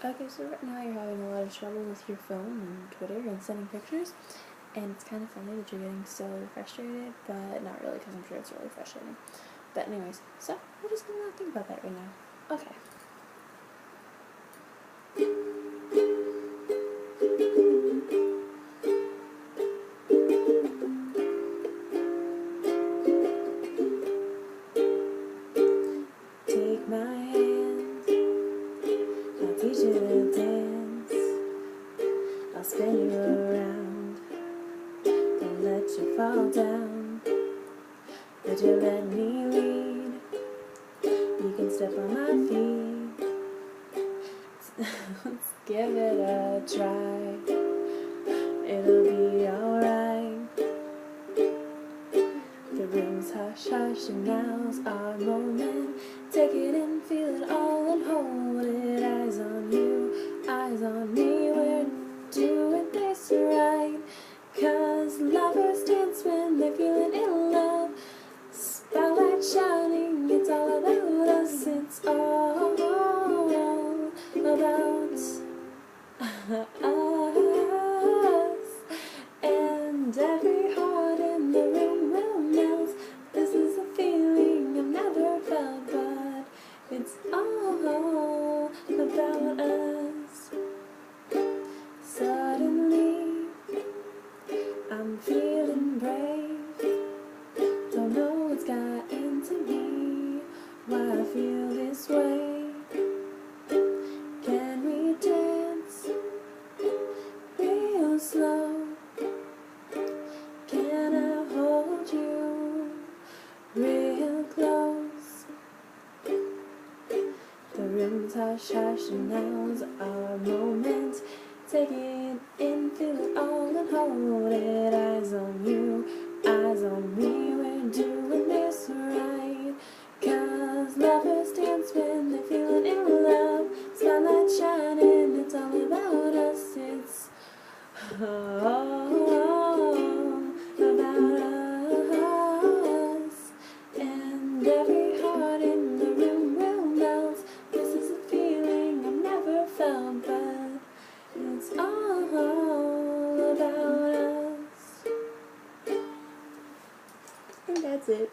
Okay, so right now you're having a lot of trouble with your phone and Twitter and sending pictures, and it's kind of funny that you're getting so frustrated, but not really, because I'm sure it's really frustrating. But anyways, so we're just gonna not think about that right now. Okay. Take my hand, I'll teach you to dance, I'll spin you around, don't let you fall down. Would you let me lead? You can step on my feet. Let's give it a try. It'll be alright. The room's hush hush and now's our moment. Take it in, feel it all and hold it. Eyes on you, eyes on me. We're doing this right. 'Cause lovers dance when they're feeling in love. Spotlight shining, it's all about us. It's all about us. And every heart in the room will melt. This is a feeling I've never felt, but it's all about us. Suddenly I'm feeling brave. Don't know what's got into me, why I feel this way. Can we dance real slow? Can I hold you real close? The room's hush hush and now's our moment. Take it in, feel it all and hold it. Eyes on you, eyes on me. We're doing this right. 'Cause lovers dance when they're feeling in love. Spotlight shining, it's all about us. It's all about us. And every heart in the room will melt. This is a feeling I've never felt, but it's all about us. And that's it.